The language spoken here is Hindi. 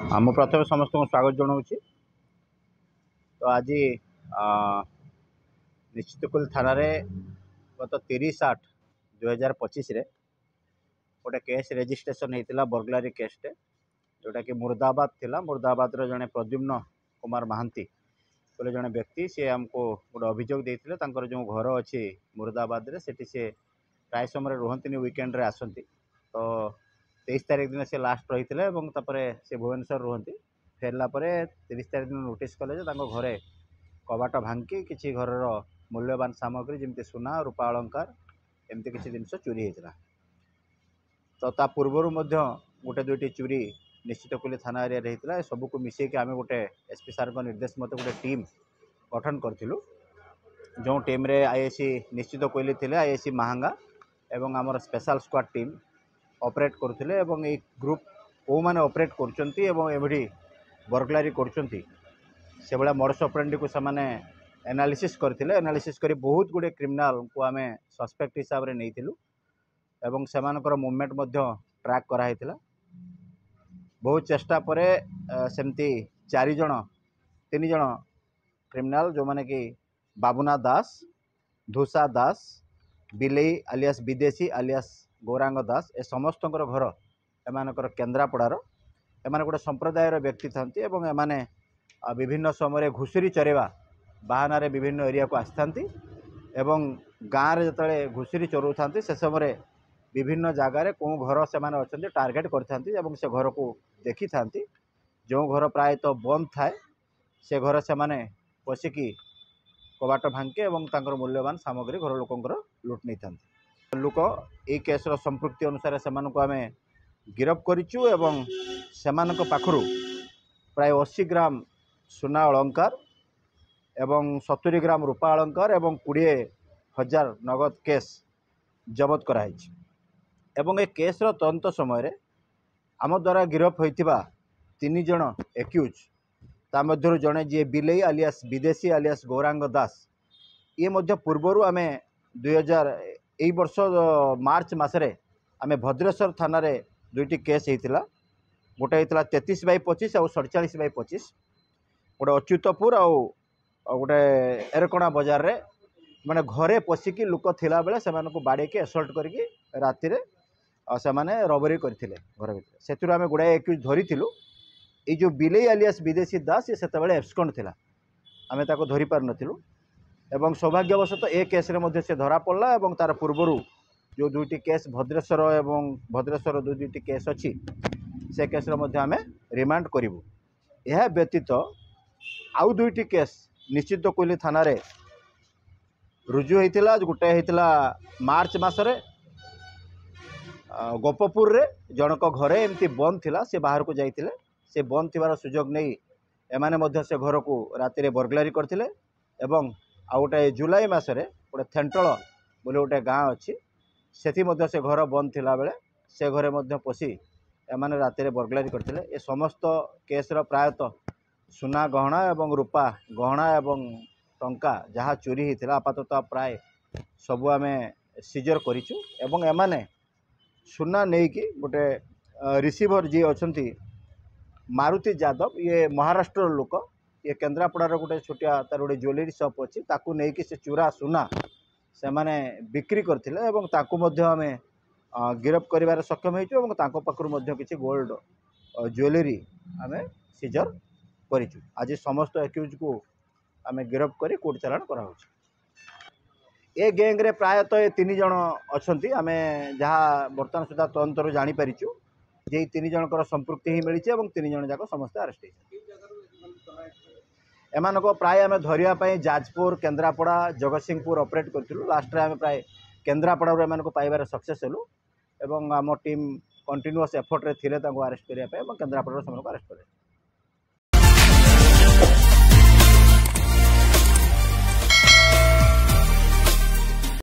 आम प्रथम समस्त को स्वागत जनाऊँ। तो आज निश्चितकुल थाना गत 30/8/2025 गोटे केस रेजिस्ट्रेशन होता बर्गलारी केसटे जोटा कि मुर्दाबाद थिला। मुर्दाबाद जड़े प्रद्युम्न कुमार महांती बोले जड़े व्यक्ति सी आमको गोटे अभियोग देते जो घर अच्छी मुर्दाबाद से प्राय समय रुहतनी वीकेंड आसती। तो 23 तारीख दिन से लास्ट रही से भुवनेश्वर रुहती फेरला 30 तारीख दिन नोटिस कले घरे कबाट भांगी किसी घर मूल्यवान सामग्री जमी सुना रूपा अलंकार एमती किसी जिनस चोरी होता। तो ता पूर्वर गोटे दुईटी चोरी निश्चितकुली थाना एरिया होता। सबको मिसेक आम गोटे एसपी सार निर्देश मत गोटे टीम गठन करूँ जो टीम रे आईएससी निश्चित कोहली थे, आईएससी महांगा एवं आमर स्पेशल स्क्वाड टीम ऑपरेट करथिले एवं ए ग्रुप को माने ऑपरेट करचंती एवं एभडी बर्गलारी करचंती से बड़ा मॉडस ऑपरेंडी को से माने एनालिसिस करथिले। एनालिसिस करी बहुत गुडे क्रिमिनल को आमे सस्पेक्ट हिसाब रे नेइथिलु एवं सेमानकर मूवमेंट मध्य ट्रैक करा हितला। बहुत चेष्टा परे सेमती 4 जण 3 जण क्रिमिनल जो माने कि बाबुना दास, धूसा दास, बिलेई आलियास विदेशी आलियास गौरांग दास ए समस्त घर एमानकर केन्द्रापड़ार एमाने गोटे संप्रदायर व्यक्ति थांती एवं एमाने विभिन्न समय घुषुरी चरेवा बाहाना रे विभिन्न एरिया को आसथांती एवं गाँव रे जतले घुषुरी चरऊ थांती से समय विभिन्न जगार कौ घर से अच्छा टार्गेट करथांती एवं से घर को देखी थांती। जो घर प्राय तो बंद थाए से घर से माने पशिकी कबाट भांगे एवं तांकर मूल्यवान सामग्री घर लोकंकर लुट नहीं थांती। लोक ये केसर संपृक्ति अनुसार से आम गिरफ करिचु एवं सेमानक पाखरु प्राय 80 ग्राम सुना अलंकार एवं 70 ग्राम रूपा अलंकार एवं 20,000 नगद केस जबत कराई एवं ए केसर तदंत समय आम द्वारा गिरफ होइथिबा 3 जण एक्यूज ता मध्यरु जणे जे बिलेई आलियास विदेशी आलियास गौरांग दास ये मध्य पूर्वरु आमे 2000 एई वर्ष मार्च मासरे आमे भद्रेश्वर थाना रे दुईटी केस होता। गोटे होता 33/25 और 47/25 गोटे अच्युतपुर आउ गोटे एरकणा बजार रे माने घरे पशिकी लोक थिला बेले सेमान को बाड़े के असल्ट करके राति रे से माने रबरी करथिले घर भीतर सेतुर आमे गुडाए एक्यूज धरिथिलु। ए जो बिलेई आलियास विदेशी दास ये सेतबेले एब्सकॉन्ड थिला आमे ताको धरि पार नथिलु एवं सौभाग्यवशत ए केस रे मध्ये से धरा पड़ला एवं तार पूर्वरु जो दुईटी केस भद्रेश्वर एवं भद्रेश्वर दुईटी केस अच्छी से केस रे मध्ये आमे रिमांड करिवु। यह व्यतीत आउ दुईटी केस निश्चित कोइली थाना रे रुजु होइतिला। गोटे होइतिला मार्च मासरे गोपपुर रे जनक घरे एमती बंद थिला से बाहर को जाइतिले से बंद थिबार सुजोग नहीं एमाने मध्ये से घर को राति रे बर्गलारी करथिले एवं आ गोटे जुलाई मासरे गोटे थेंटल बोले गोटे गाँ अच्छी सेठी मध्ये से घर बंद थिला बेले से घरे मध्ये पशि एमाने राति रे बर्गलारी करथिले। ए समस्त केस रो प्रायतः सुना गहना एवं रूपा गहना एवं टंका जहाँ चोरी होता आपाततः प्राय सबू आमे सीजर करिचु एवं एमाने सुना नहीं कि गोटे रिसीवर जी अच्छी मारुति यादव ये महाराष्ट्र लोक ये केन्द्रापड़ार गोटे छोटिया तार गोटे ज्वेलरी शॉप अच्छी ताकू नहीं कि से चूरा सुना से माने बिक्री करथिले एवं ताकू मध्य आमे गिरफ करिवार सक्षम होइछु एवं ताको पाखरु मध्य किछि गोल्ड ज्वेलरी आमे सीजर करिछु। आज समस्त एक्यूज को आमे गिरफ करी कोर्ट चालान करा होछ। ए गैंग रे प्रायतः ये 3 जण अछंती आमे जहा वर्तमान सुधा तदंतर जानि परिछु जे 3 जनकर संपृक्ति ही मिली एवं 3 जण जाक समस्त अरेस्ट एमानक प्राय आमे धरिया पई जाजपुर केन्द्रापड़ा जगतसिंहपुर ऑपरेट करथिलु। लास्ट रे आमे प्राय केन्द्रापड़ा रे एमानक पाइबार सक्सेस हेलु एवं आम टीम कंटिन्यूअस एफर्ट रे थिले ताको अरेस्ट करिया पई एवं केन्द्रापड़ा रे समनको अरेस्ट करे।